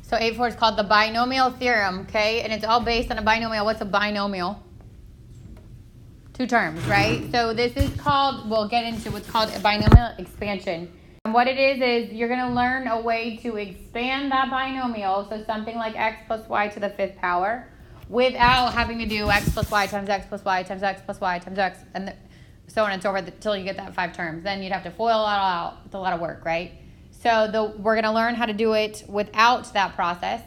So 8-4 is called the binomial theorem, okay? And it's all based on a binomial. What's a binomial? Two terms, right? So this is called, we'll get into what's called a binomial expansion. And what it is you're going to learn a way to expand that binomial, so something like x plus y to the 5th power, without having to do x plus y times x plus y times x plus y times x, and so on and so forth until you get that 5 terms. Then you'd have to FOIL it all out. It's a lot of work, right? So we're going to learn how to do it without that process.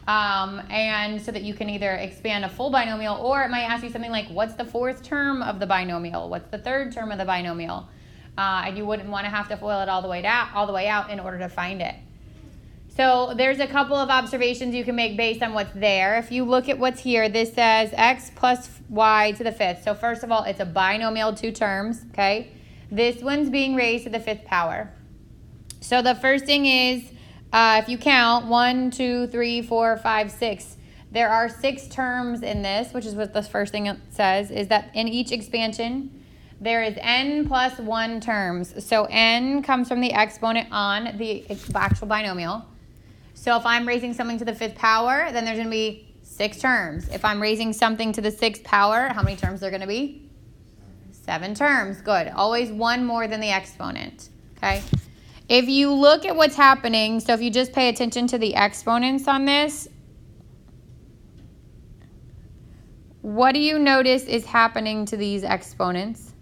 And so that you can either expand a full binomial, or it might ask you something like, what's the 4th term of the binomial? What's the 3rd term of the binomial? And you wouldn't want to have to FOIL it all the way out in order to find it. So there's a couple of observations you can make based on what's there. If you look at what's here, this says x plus y to the 5th. So first of all, it's a binomial, 2 terms, okay? This one's being raised to the 5th power. So the first thing is, if you count 1, 2, 3, 4, 5, 6, there are 6 terms in this, which is what the first thing it says, is that in each expansion, there is n plus 1 terms. So n comes from the exponent on the actual binomial. So if I'm raising something to the 5th power, then there's going to be 6 terms. If I'm raising something to the 6th power, how many terms are there going to be? 7 terms. Good. Always 1 more than the exponent. Okay. If you look at what's happening, so if you just pay attention to the exponents on this, what do you notice is happening to these exponents?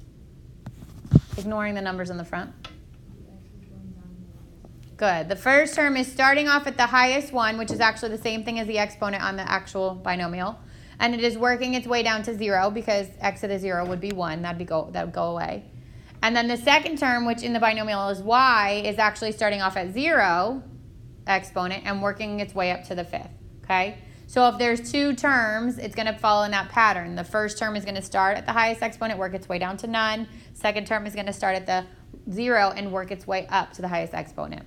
Ignoring the numbers on the front. Good. The first term is starting off at the highest one, which is actually the same thing as the exponent on the actual binomial. And it is working its way down to 0 because x to the 0 would be 1. That would go away. And then the second term, which in the binomial is y, is actually starting off at 0 exponent and working its way up to the 5th. Okay? So if there's 2 terms, it's going to follow in that pattern. The first term is going to start at the highest exponent, work its way down to none. Second term is going to start at the 0 and work its way up to the highest exponent.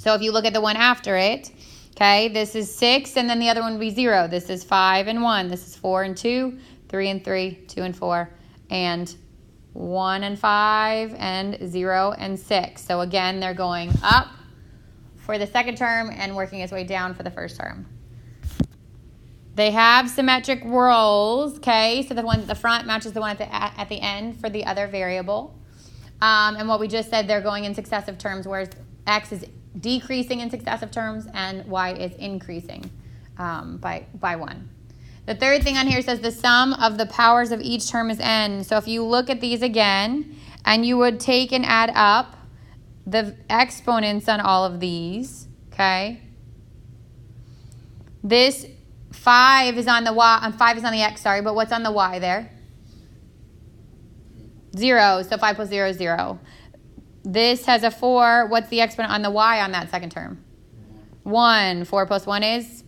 So if you look at the one after it, okay, this is 6, and then the other one would be 0. This is 5 and 1. This is 4 and 2, 3 and 3, 2 and 4, and 1 and 5, and 0 and 6. So again, they're going up for the second term and working its way down for the first term. They have symmetric rows, okay? So the one at the front matches the one at the end for the other variable. And what we just said, they're going in successive terms, whereas x is decreasing in successive terms and y is increasing by 1. The third thing on here says the sum of the powers of each term is n. So if you look at these again, and you would take and add up the exponents on all of these, okay? This 5 is on the y, 5 is on the x, sorry, but what's on the y there? 0, so 5 plus 0 is 0. This has a 4. What's the exponent on the y on that second term? 1. 4 plus 1 is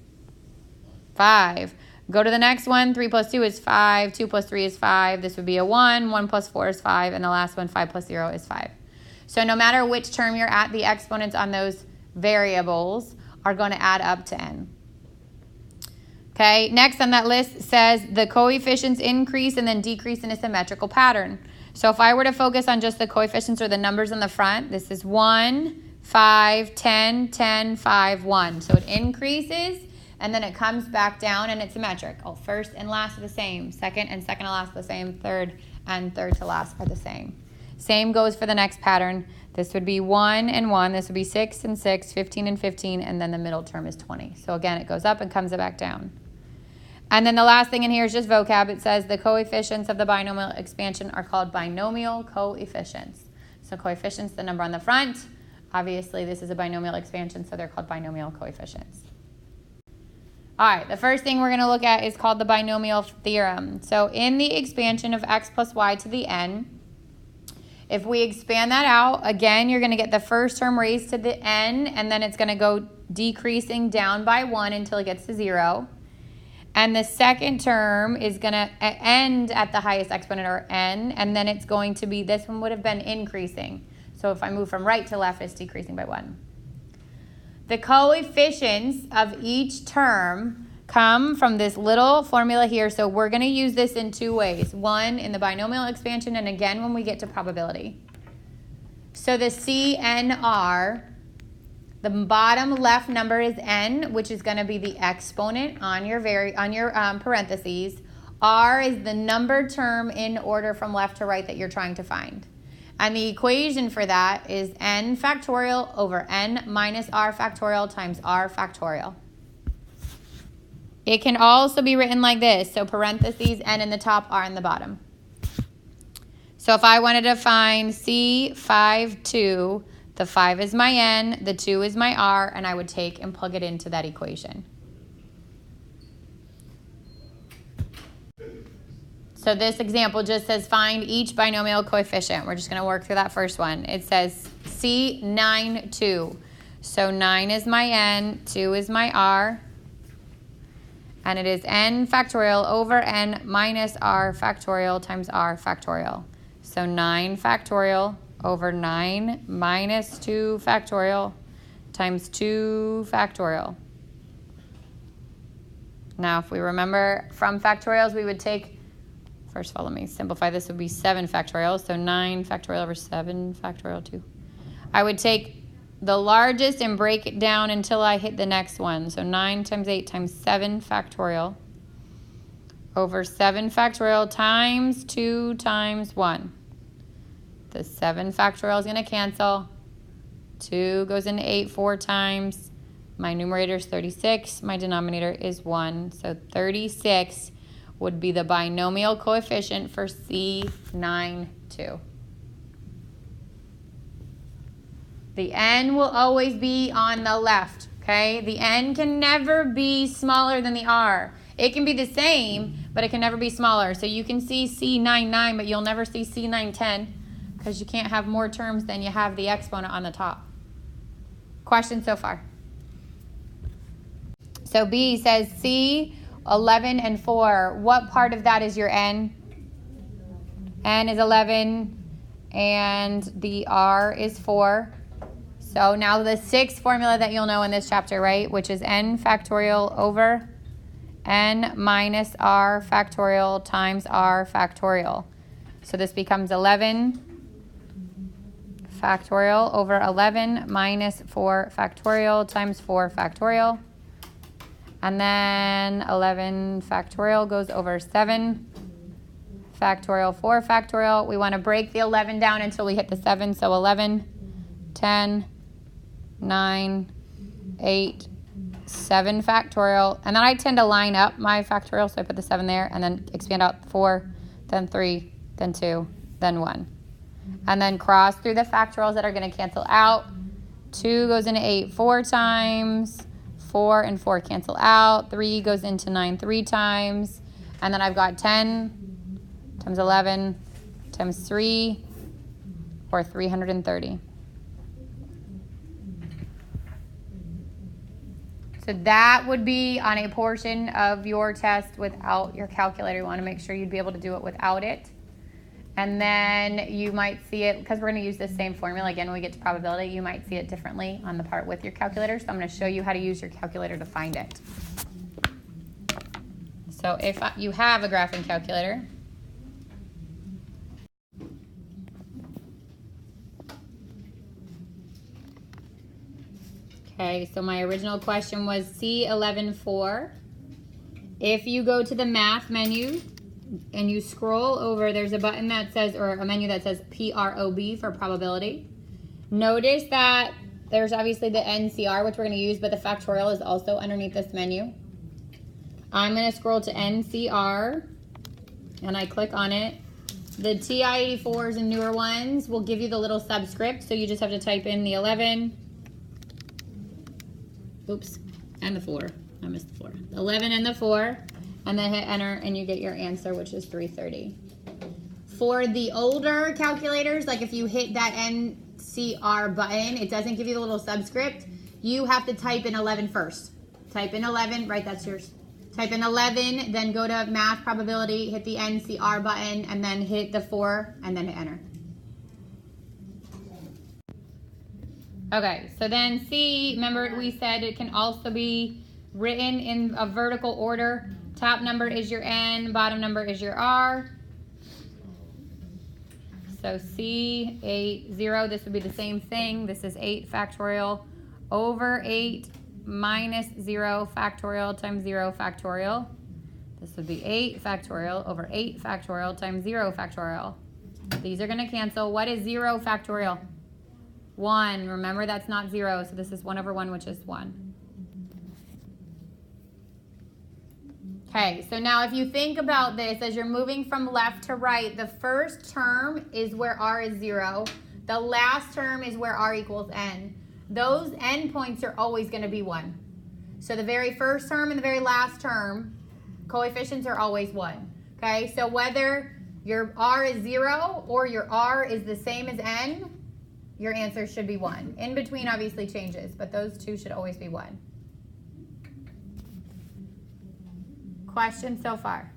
5. Go to the next one. 3 plus 2 is 5. 2 plus 3 is 5. This would be a 1. 1 plus 4 is 5. And the last one, 5 plus 0 is 5. So no matter which term you're at, the exponents on those variables are going to add up to n. Okay, next on that list says the coefficients increase and then decrease in a symmetrical pattern. So if I were to focus on just the coefficients or the numbers on the front, this is 1, 5, 10, 10, 5, 1. So it increases and then it comes back down and it's symmetric. Oh, first and last are the same. Second and second to last are the same. Third and third to last are the same. Same goes for the next pattern. This would be 1 and 1. This would be 6 and 6, 15 and 15, and then the middle term is 20. So again, it goes up and comes back down. And then the last thing in here is just vocab. It says the coefficients of the binomial expansion are called binomial coefficients. So coefficients, the number on the front. Obviously, this is a binomial expansion, so they're called binomial coefficients. All right, the first thing we're going to look at is called the binomial theorem. So in the expansion of x plus y to the n, if we expand that out, again, you're going to get the first term raised to the n, and then it's going to go decreasing down by 1 until it gets to 0. And the second term is going to end at the highest exponent, or n, and then it's going to be, this one would have been increasing. So if I move from right to left, it's decreasing by 1. The coefficients of each term come from this little formula here, so we're going to use this in 2 ways. One, in the binomial expansion, and again when we get to probability. So the CNR The bottom left number is n, which is going to be the exponent on your parentheses. R is the number term in order from left to right that you're trying to find. And the equation for that is n factorial over n minus r factorial times r factorial. It can also be written like this. So parentheses, n in the top, r in the bottom. So if I wanted to find C5, 2, the 5 is my n, the 2 is my r, and I would take and plug it into that equation. So this example just says find each binomial coefficient. We're just going to work through that first one. It says C9, 2. So 9 is my n, 2 is my r, and it is n factorial over n minus r factorial times r factorial. So 9 factorial over 9 minus 2 factorial times 2 factorial. Now, if we remember from factorials, we would take, first of all, let me simplify. This would be 7 factorial. So 9 factorial over 7 factorial 2. I would take the largest and break it down until I hit the next one. So 9 times 8 times 7 factorial over 7 factorial times 2 times 1. The 7 factorial is going to cancel. 2 goes into 8 4 times. My numerator is 36. My denominator is 1. So 36 would be the binomial coefficient for C9, 2. The n will always be on the left, okay? The n can never be smaller than the r. It can be the same, but it can never be smaller. So you can see C9, 9, but you'll never see C9, 10. Because you can't have more terms than you have the exponent on the top. Question so far? So B says C, 11 and 4. What part of that is your n? N is 11 and the r is 4. So now the sixth formula that you'll know in this chapter, right? Which is n factorial over n minus r factorial times r factorial. So this becomes 11 factorial over 11 minus 4 factorial times 4 factorial. And then 11 factorial goes over 7 factorial, 4 factorial. We want to break the 11 down until we hit the 7. So 11, 10, 9, 8, 7 factorial. And then I tend to line up my factorial, so I put the 7 there and then expand out 4, then 3, then 2, then 1. And then cross through the factorials that are going to cancel out. 2 goes into 8 4 times. 4 and 4 cancel out. 3 goes into 9 3 times. And then I've got 10 times 11 times 3, or 330. So that would be on a portion of your test without your calculator. You want to make sure you'd be able to do it without it. And then you might see it, because we're going to use this same formula again when we get to probability, you might see it differently on the part with your calculator. So I'm going to show you how to use your calculator to find it. So if you have a graphing calculator, okay, so my original question was C11-4. If you go to the math menu, and you scroll over, there's a button that says, or a menu that says PROB for probability. Notice that there's obviously the NCR, which we're going to use, but the factorial is also underneath this menu. I'm going to scroll to NCR, and I click on it. The TI-84s and newer ones will give you the little subscript, so you just have to type in the 11, oops, and the 4. I missed the 4. The 11 and the 4. And then hit enter and you get your answer, which is 330. For the older calculators, like if you hit that NCR button, it doesn't give you the little subscript. You have to type in 11 first. Type in 11, right, that's yours. Type in 11, then go to math probability, hit the NCR button, and then hit the 4, and then hit enter. Okay, so then C, remember we said it can also be written in a vertical order. Top number is your N, bottom number is your R. So C, 8, 0, this would be the same thing. This is 8 factorial over 8 minus 0 factorial times 0 factorial. This would be 8 factorial over 8 factorial times 0 factorial. These are going to cancel. What is 0 factorial? 1. Remember, that's not 0, so this is 1 over 1, which is 1. Okay, so now if you think about this, as you're moving from left to right, the first term is where r is 0. The last term is where r equals n. Those endpoints are always going to be 1. So the very first term and the very last term, coefficients are always 1. Okay, so whether your r is 0 or your r is the same as n, your answer should be 1. In between obviously changes, but those two should always be 1. Questions so far?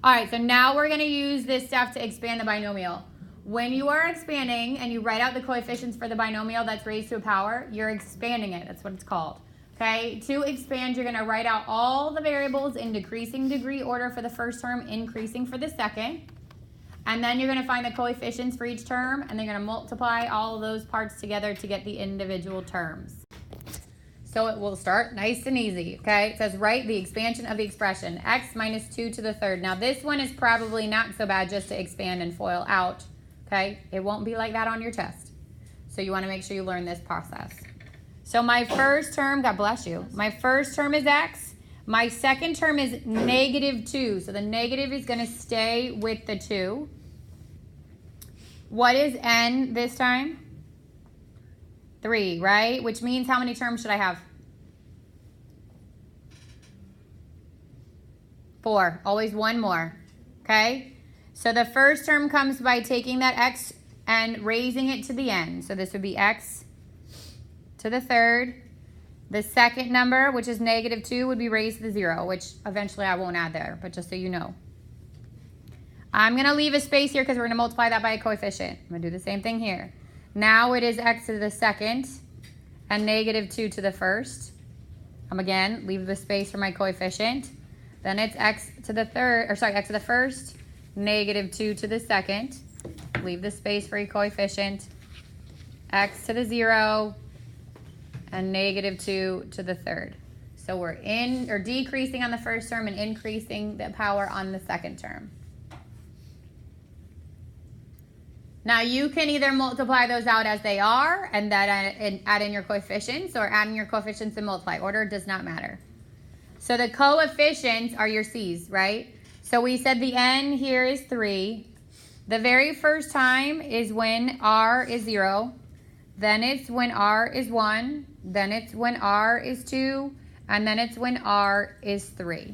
All right, so now we're going to use this stuff to expand the binomial. When you are expanding and you write out the coefficients for the binomial that's raised to a power, you're expanding it. That's what it's called. Okay, to expand, you're going to write out all the variables in decreasing degree order for the first term, increasing for the second. And then you're going to find the coefficients for each term, and they're going to multiply all of those parts together to get the individual terms. So it will start nice and easy, okay? It says write the expansion of the expression, x minus 2 to the third. Now this one is probably not so bad just to expand and FOIL out, okay? It won't be like that on your test. So you want to make sure you learn this process. So my first term, God bless you, my first term is x. My second term is negative 2. So the negative is going to stay with the 2. What is n this time? 3, right? Which means how many terms should I have? 4. Always one more. Okay? So the first term comes by taking that x and raising it to the n. So this would be x to the third. The second number, which is negative 2, would be raised to the 0, which eventually I won't add there, but just so you know. I'm going to leave a space here because we're going to multiply that by a coefficient. I'm going to do the same thing here. Now it is x to the second and negative 2 to the first. Again, leave the space for my coefficient. Then it's x to the third, or sorry, x to the first, negative 2 to the second. Leave the space for a coefficient. X to the 0 and negative 2 to the third. So we're decreasing on the first term and increasing the power on the second term. Now you can either multiply those out as they are and add in your coefficients, or add in your coefficients and multiply. Order does not matter. So the coefficients are your c's, right? So we said the n here is 3. The very first time is when r is 0. Then it's when r is 1. Then it's when r is 2. And then it's when r is 3.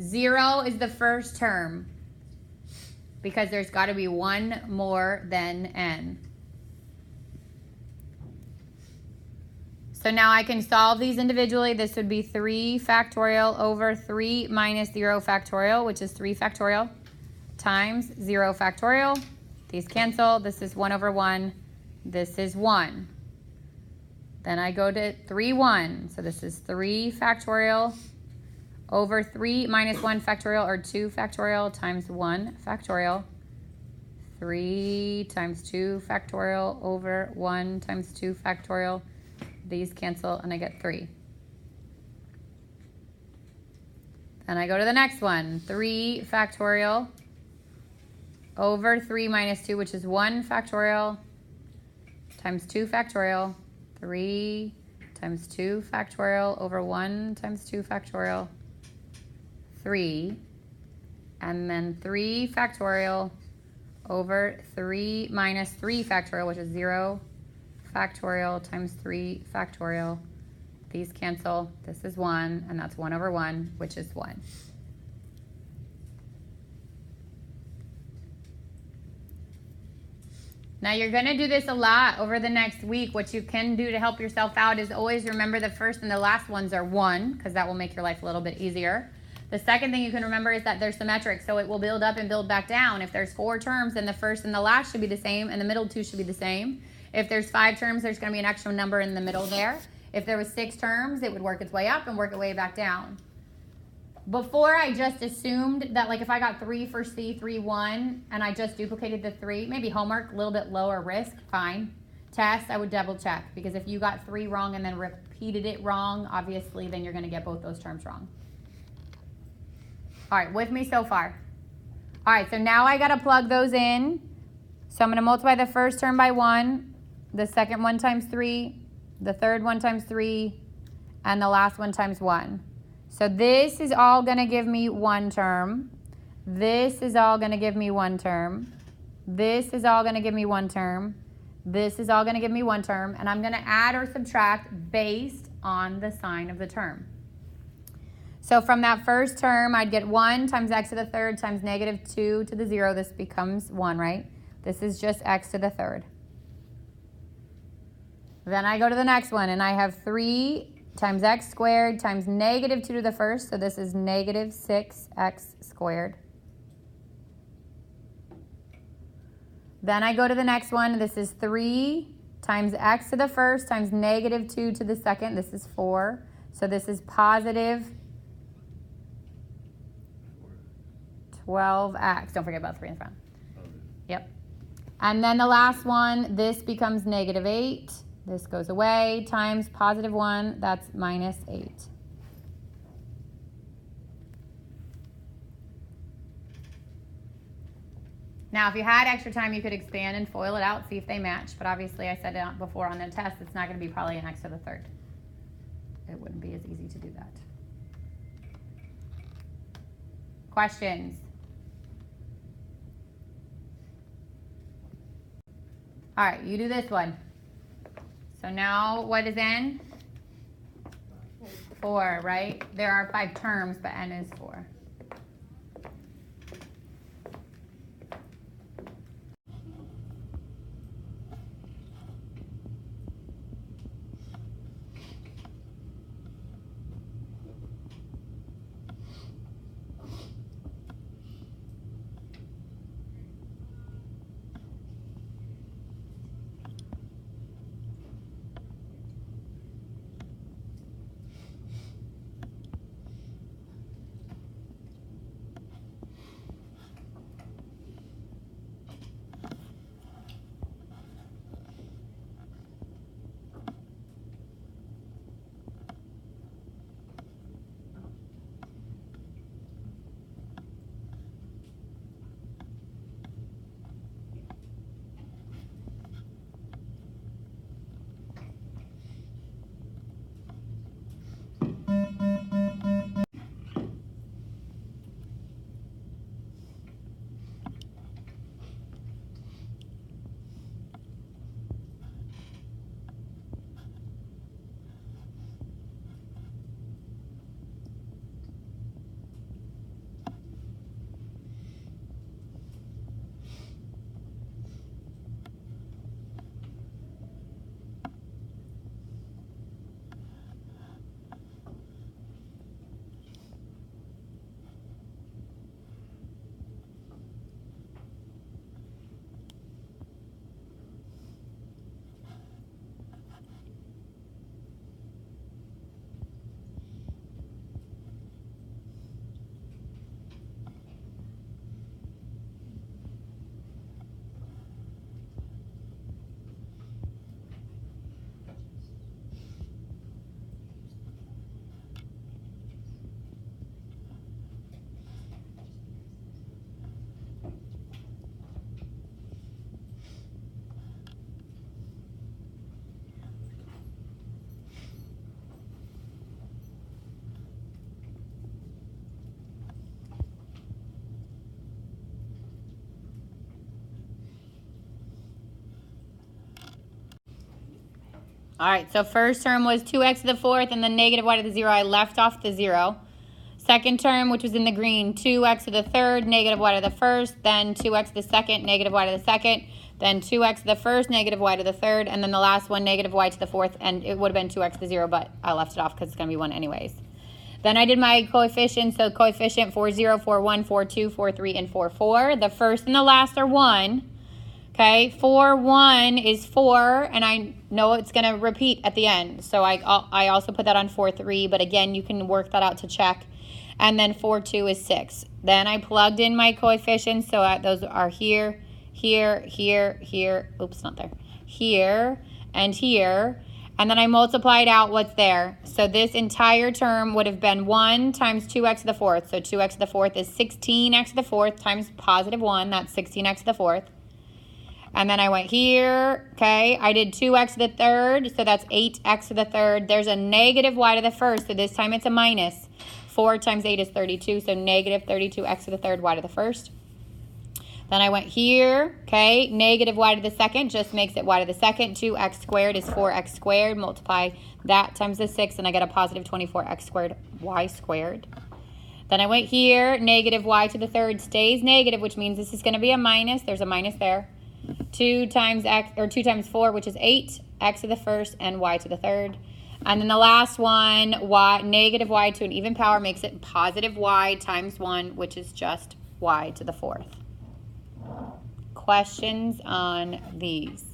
0 is the first term, because there's got to be one more than n. So now I can solve these individually. This would be 3 factorial over 3 minus 0 factorial, which is 3 factorial, times 0 factorial. These cancel. This is 1 over 1. This is 1. Then I go to 3, 1. So this is 3 factorial over 3 minus 1 factorial, or 2 factorial, times 1 factorial. 3 times 2 factorial over 1 times 2 factorial. These cancel, and I get 3. Then I go to the next one. 3 factorial over 3 minus 2, which is 1 factorial, times 2 factorial. 3 times 2 factorial over 1 times 2 factorial. 3, and then 3 factorial over 3 minus 3 factorial, which is 0 factorial times 3 factorial. These cancel. This is 1, and that's 1 over 1, which is 1. Now you're going to do this a lot over the next week. What you can do to help yourself out is always remember the first and the last ones are 1, because that will make your life a little bit easier. The second thing you can remember is that they're symmetric, so it will build up and build back down. If there's 4 terms, then the first and the last should be the same, and the middle 2 should be the same. If there's 5 terms, there's going to be an extra number in the middle there. If there was 6 terms, it would work its way up and work its way back down. Before, I just assumed that, like, if I got 3 for C, 3, 1, and I just duplicated the 3, maybe homework, a little bit lower risk, fine. test, I would double check, because if you got 3 wrong and then repeated it wrong, obviously then you're going to get both those terms wrong. All right, with me so far? All right, so now I got to plug those in. So I'm going to multiply the first term by 1, the second one times 3, the third one times 3, and the last one times 1. So this is all going to give me 1 term. This is all going to give me 1 term. This is all going to give me 1 term. This is all going to give me 1 term. And I'm going to add or subtract based on the sign of the term. So from that first term, I'd get 1 times x to the third times negative 2 to the 0. This becomes 1, right? This is just x to the third. Then I go to the next one, and I have 3 times x squared times negative 2 to the first. So this is negative 6x squared. Then I go to the next one. This is 3 times x to the first times negative 2 to the second. This is 4. So this is positive 12x. Don't forget about 3 in front. Yep. And then the last one, this becomes negative 8. This goes away, times positive 1. That's minus 8. Now, if you had extra time, you could expand and FOIL it out, see if they match. But obviously, I said it before on the test, it's not going to be probably an x to the third. It wouldn't be as easy to do that. Questions? All right, you do this one. So now what is n? 4, right? There are 5 terms, but n is 4. All right, so first term was 2x to the fourth and then negative y to the 0. I left off the 0. Second term, which was in the green, 2x to the third, negative y to the first, then 2x to the second, negative y to the second, then 2x to the first, negative y to the third, and then the last one, negative y to the fourth, and it would have been 2x to the 0, but I left it off because it's going to be 1 anyways. Then I did my coefficients, so coefficient 4, 0, 4, 1, 4, 2, 4, 3, and 4, 4. The first and the last are 1. Okay, 4, 1 is 4, and I know it's going to repeat at the end. So I also put that on 4, 3, but again, you can work that out to check. And then 4, 2 is 6. Then I plugged in my coefficients, so those are here, here, here, here. Oops, not there. here, and here. And then I multiplied out what's there. So this entire term would have been 1 times 2x to the fourth. So 2x to the fourth is 16x to the fourth times positive 1. That's 16x to the fourth. And then I went here, okay? I did 2x to the third, so that's 8x to the third. There's a negative y to the first, so this time it's a minus. 4 times 8 is 32, so negative 32x to the third, y to the first. Then I went here, okay, negative y to the second just makes it y to the second. 2x squared is 4x squared. Multiply that times the 6, and I get a positive 24x squared, y squared. Then I went here, negative y to the third stays negative, which means this is going to be a minus. There's a minus there. 2 times 4, which is 8, x to the first and y to the third. And then the last one, y, negative y to an even power makes it positive y times 1, which is just y to the fourth. Questions on these?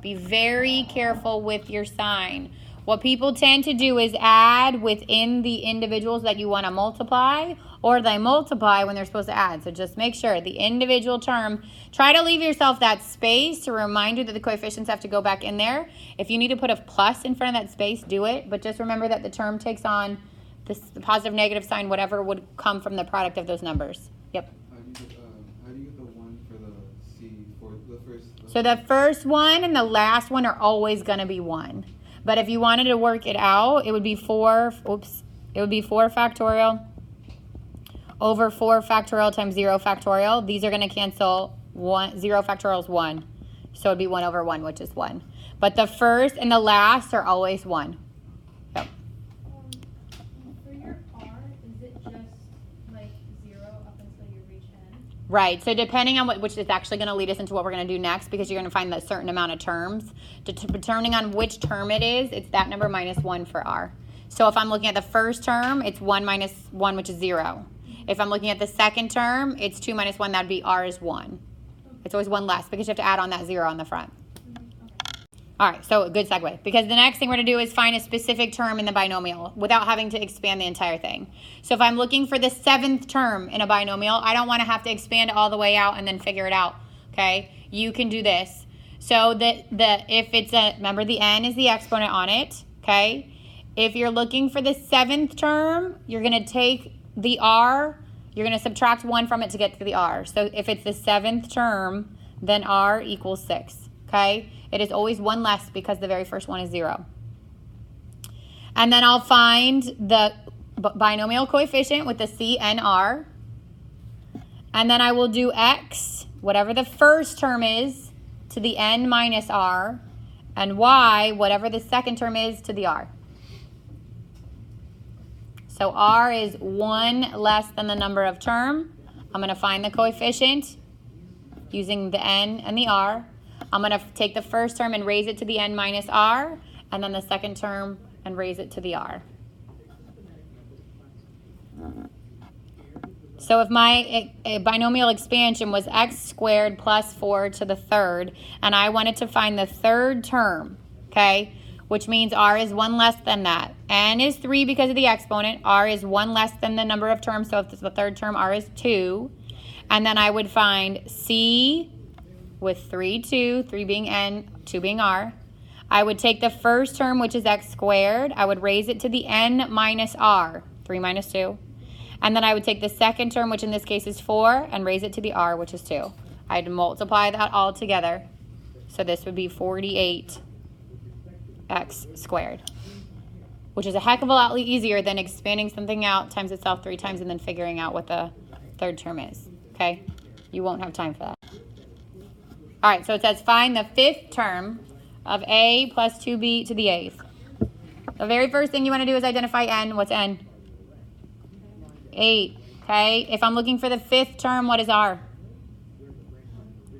Be very careful with your sign. What people tend to do is add within the individuals that you want to multiply, or they multiply when they're supposed to add. So just make sure the individual term, try to leave yourself that space to remind you that the coefficients have to go back in there. If you need to put a plus in front of that space, do it. But just remember that the term takes on the positive, negative sign, whatever would come from the product of those numbers. Yep. How do you get the 1 for the C for the first? So the first one and the last one are always going to be 1. But if you wanted to work it out, it would be 4 factorial over 4 factorial times 0 factorial. These are going to cancel. 0 factorial is 1. So it would be 1 over 1, which is 1. But the first and the last are always 1. Yep. For your R, is it just like 0 up until you reach n? Right. So depending on which is actually going to lead us into what we're going to do next, because you're going to find a certain amount of terms. Depending on which term it is, it's that number minus 1 for R. So if I'm looking at the first term, it's 1 minus 1, which is 0. If I'm looking at the second term, it's 2 minus 1. That would be R is 1. It's always 1 less because you have to add on that 0 on the front. All right, so good segue. Because the next thing we're going to do is find a specific term in the binomial without having to expand the entire thing. So if I'm looking for the 7th term in a binomial, I don't want to have to expand it all the way out and then figure it out, okay? You can do this. So if it's remember the n is the exponent on it, okay? If you're looking for the 7th term, you're going to take the r, you're going to subtract 1 from it to get to the r. So if it's the 7th term, then r equals 6, okay? It is always 1 less because the very first one is 0. And then I'll find the binomial coefficient with the c and r. And then I will do x, whatever the first term is, to the n minus r, and y, whatever the second term is, to the r. So r is 1 less than the number of term. I'm going to find the coefficient using the n and the r. I'm going to take the first term and raise it to the n minus r, and then the second term and raise it to the r. So if my binomial expansion was x squared plus 4 to the third, and I wanted to find the third term, okay, which means r is 1 less than that. N is 3 because of the exponent. R is 1 less than the number of terms, so if it's the third term, r is 2. And then I would find c with 3, 2, 3 being n, 2 being r. I would take the first term, which is x squared. I would raise it to the n minus r, 3 minus 2. And then I would take the second term, which in this case is 4, and raise it to the r, which is 2. I'd multiply that all together. So this would be 48x squared, which is a heck of a lot easier than expanding something out times itself 3 times and then figuring out what the third term is, okay? You won't have time for that. All right, so it says find the 5th term of a plus 2b to the 8th. The very first thing you want to do is identify n. What's n? 8, okay? If I'm looking for the 5th term, what is r?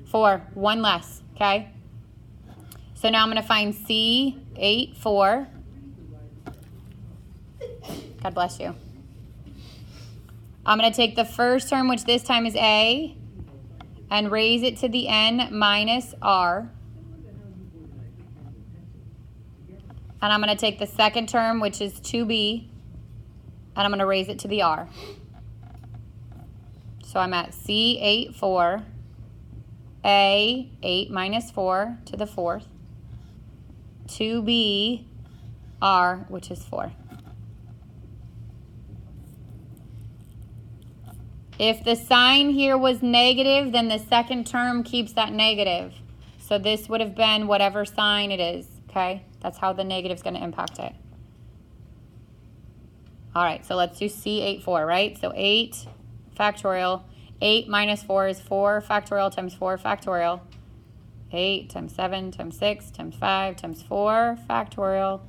4, 1 less, okay? So now I'm going to find c, 8, 4. God bless you. I'm going to take the first term, which this time is a, and raise it to the n minus r. And I'm going to take the second term, which is 2b, and I'm going to raise it to the r. So I'm at c, 8, 4, A, 8 minus 4 to the fourth, 2B, R, which is 4. If the sign here was negative, then the second term keeps that negative. So this would have been whatever sign it is, okay? That's how the negative is going to impact it. All right, so let's do C8, 4, right? So 8 factorial. 8 minus 4 is 4 factorial times 4 factorial. 8 times 7 times 6 times 5 times 4 factorial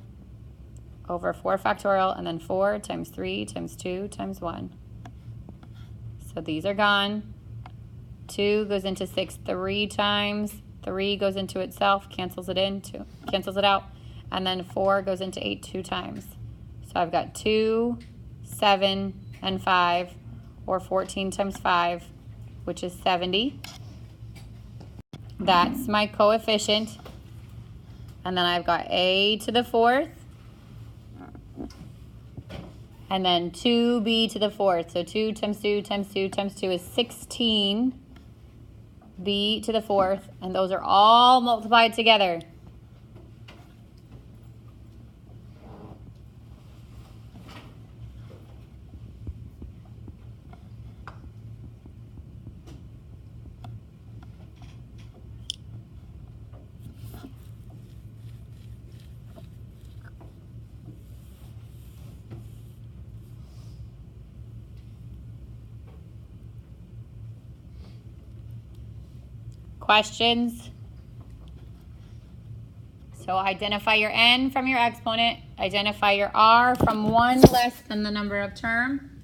over 4 factorial, and then 4 times 3 times 2 times 1. So these are gone. 2 goes into 6 3 times. 3 goes into itself, cancels it out. And then 4 goes into 8 2 times. So I've got 2, 7, and 5, or 14 times 5, which is 70. That's my coefficient. And then I've got A to the fourth. And then 2B to the fourth. So 2 times 2 times 2 times 2 is 16. B to the fourth. And those are all multiplied together. Questions? So identify your n from your exponent. Identify your r from 1 less than the number of term.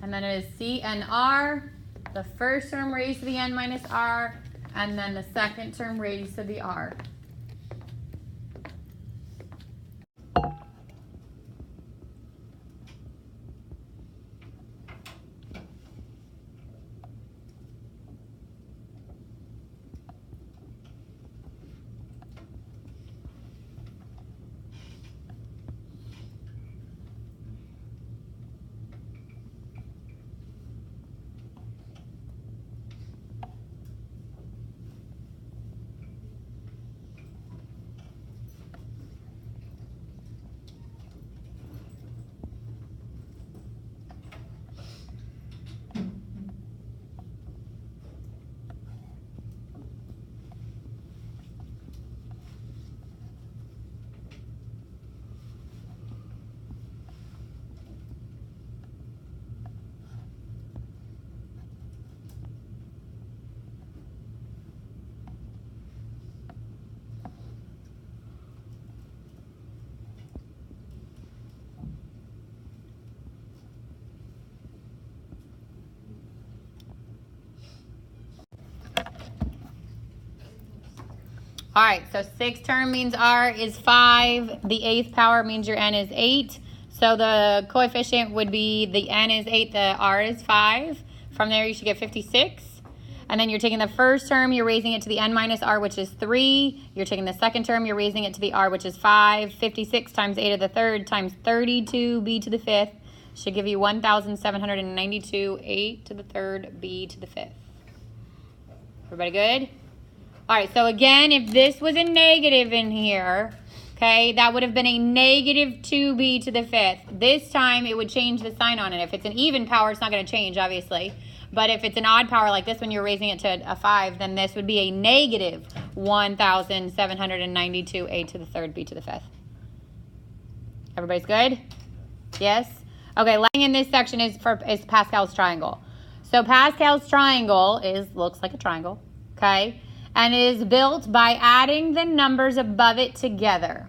And then it is C and R. The first term raised to the n minus r. And then the second term raised to the r. All right, so 6th term means r is 5. The 8th power means your n is 8. So the coefficient would be the n is 8, the r is 5. From there, you should get 56. And then you're taking the first term, you're raising it to the n minus r, which is 3. You're taking the second term, you're raising it to the r, which is 5. 56 times a to the third times 32b to the fifth should give you 1,792. A to the third, b to the fifth. Everybody good? All right, so again, if this was a negative in here, okay, that would have been a negative 2b to the fifth. This time, it would change the sign on it. If it's an even power, it's not going to change, obviously. But if it's an odd power like this one, you're raising it to a 5, then this would be a negative 1,792 a to the third, b to the fifth. Everybody's good? Yes? Okay, last thing in this section is Pascal's triangle. So Pascal's triangle looks like a triangle, okay? And it is built by adding the numbers above it together.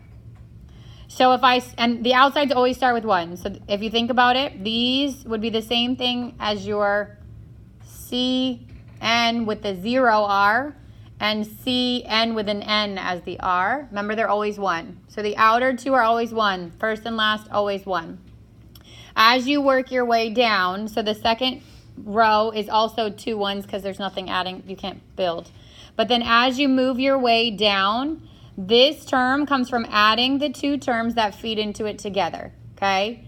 So and the outsides always start with 1. So if you think about it, these would be the same thing as your CN with the 0R and CN with an N as the R. Remember, they're always 1. So the outer two are always 1. First and last, always 1. As you work your way down, so the second row is also 2 1s because there's nothing adding, you can't build. But then as you move your way down, this term comes from adding the 2 terms that feed into it together, okay?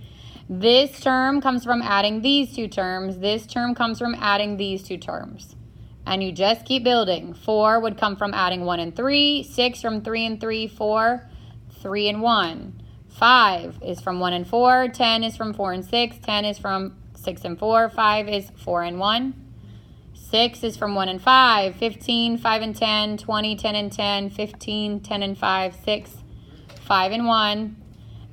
This term comes from adding these 2 terms. This term comes from adding these 2 terms. And you just keep building. 4 would come from adding 1 and 3. 6 from 3 and 3. 4, 3 and 1. 5 is from 1 and 4. 10 is from 4 and 6. 10 is from 6 and 4. 5 is 4 and 1. 6 is from 1 and 5. 15, 5 and 10. 20, 10 and 10. 15, 10 and 5. 6, 5 and 1.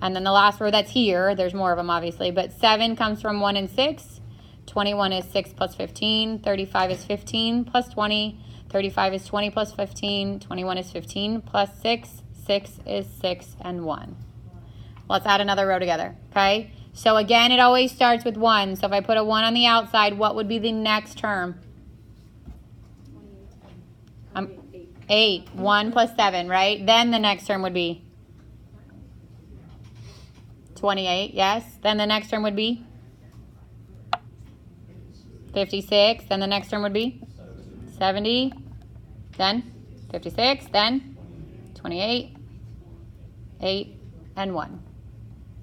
And then the last row that's here, there's more of them obviously, but 7 comes from 1 and 6. 21 is 6 plus 15. 35 is 15 plus 20. 35 is 20 plus 15. 21 is 15 plus 6. 6 is 6 and 1. Let's add another row together, okay? So again, it always starts with 1. So if I put a 1 on the outside, what would be the next term? 8. 1 plus 7, right? Then the next term would be 28, yes. Then the next term would be 56. Then the next term would be 70. Then 56. Then 28. 8 and 1.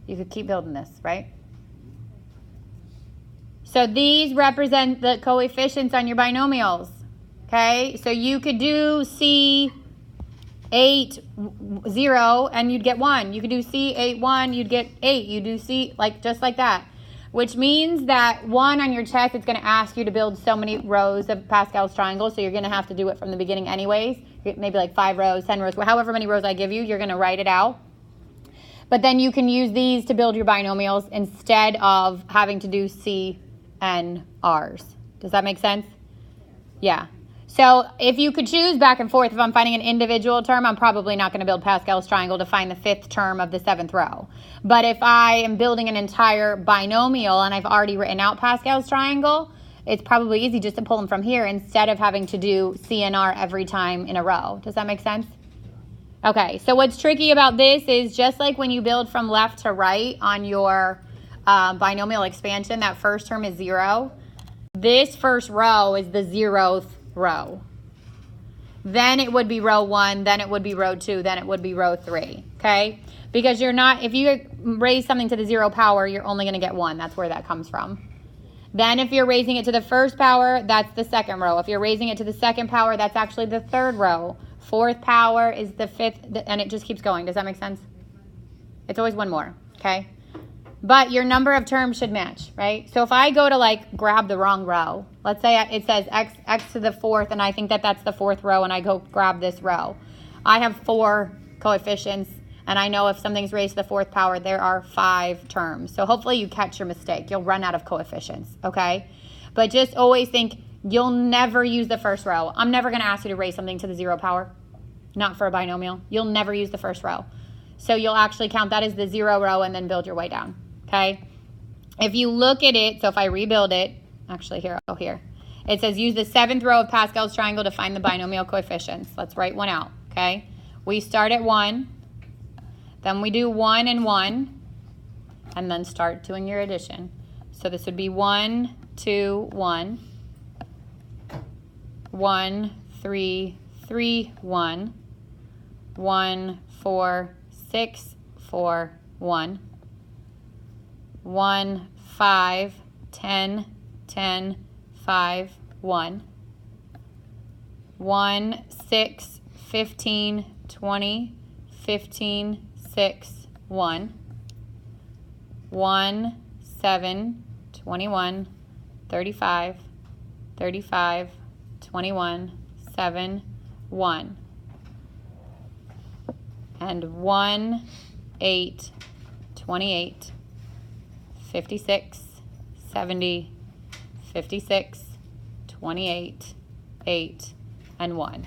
You could keep building this, right? So these represent the coefficients on your binomials. Okay? So you could do C 8, 0, and you'd get 1. You could do C 8, 1, you'd get 8. You do C, like, just like that. Which means that 1 on your test, it's going to ask you to build so many rows of Pascal's triangle, so you're going to have to do it from the beginning anyways. Maybe like 5 rows, 10 rows, however many rows I give you, you're going to write it out. But then you can use these to build your binomials instead of having to do C and R's. Does that make sense? Yeah. So if you could choose back and forth, if I'm finding an individual term, I'm probably not going to build Pascal's triangle to find the 5th term of the 7th row. But if I am building an entire binomial and I've already written out Pascal's triangle, it's probably easy just to pull them from here instead of having to do C and R every time in a row. Does that make sense? Okay, so what's tricky about this is just like when you build from left to right on your binomial expansion, that first term is 0. This first row is the 0th row. Then it would be row 1, then it would be row 2, then it would be row 3, okay? Because you're not, if you raise something to the 0 power, you're only going to get 1. That's where that comes from. Then if you're raising it to the first power, that's the second row. If you're raising it to the second power, that's actually the 3rd row. 4th power is the 5th, and it just keeps going. Does that make sense? It's always one more, okay? But your number of terms should match, right? So if I go to like grab the wrong row, let's say it says x to the 4th, and I think that that's the 4th row, and I go grab this row. I have 4 coefficients, and I know if something's raised to the 4th power, there are 5 terms. So hopefully you catch your mistake. You'll run out of coefficients, okay? But just always think you'll never use the first row. I'm never going to ask you to raise something to the 0 power, not for a binomial. You'll never use the first row. So you'll actually count that as the 0 row and then build your way down. Okay, if you look at it, so if I rebuild it, actually here, oh here, it says use the 7th row of Pascal's triangle to find the binomial coefficients. Let's write one out, okay? We start at 1, then we do 1 and 1, and then start doing your addition. So this would be 1, 2, 1, 1, 3, 3, 1, 1, 4, 6, 4, 1, 1, 5, 10, 10, 5, 1, 1, 6, 15, 20, 15, 6, 1, 1, 7, 21, 35, 35, 21, 7, 1, and 1, 8, 28, 56, 70, 56, 28, 8, and 1.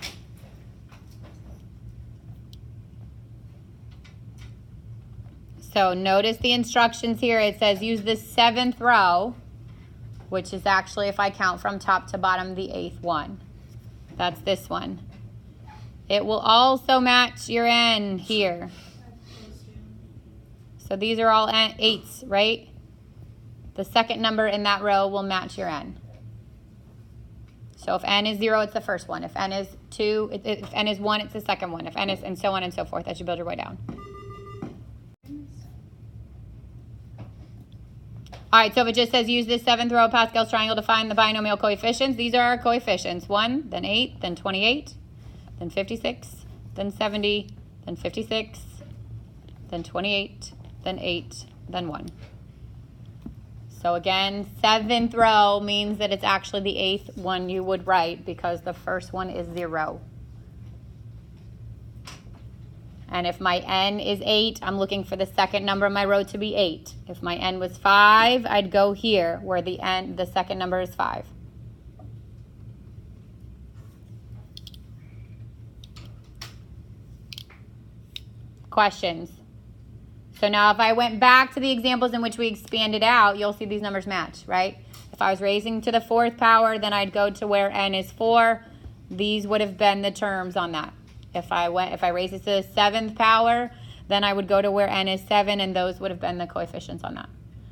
So notice the instructions here. It says use the 7th row, which is actually, if I count from top to bottom, the 8th one. That's this one. It will also match your n here. So these are all 8s, right? The second number in that row will match your n. So if n is 0, it's the first one. If n is 2, if n is 1, it's the second one. If n is, and so on and so forth, as you build your way down. All right, so if it just says use this 7th row of Pascal's triangle to find the binomial coefficients, these are our coefficients. 1, then 8, then 28, then 56, then 70, then 56, then 28, then 8, then 1. So again, 7th row means that it's actually the 8th one you would write because the first one is 0. And if my n is 8, I'm looking for the second number in my row to be 8. If my n was 5, I'd go here where the second number is 5. Questions? So now if I went back to the examples in which we expanded out, you'll see these numbers match, right? If I was raising to the 4th power, then I'd go to where n is 4. These would have been the terms on that. If I raised it to the 7th power, then I would go to where n is 7, and those would have been the coefficients on that.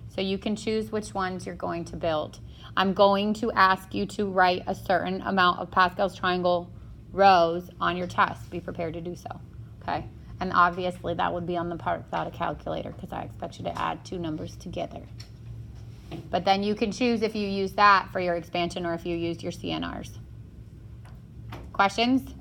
So you can choose which ones you're going to build. I'm going to ask you to write a certain amount of Pascal's triangle rows on your test. Be prepared to do so, okay? And obviously that would be on the part without a calculator because I expect you to add 2 numbers together. But then you can choose if you use that for your expansion or if you used your CNRs. Questions?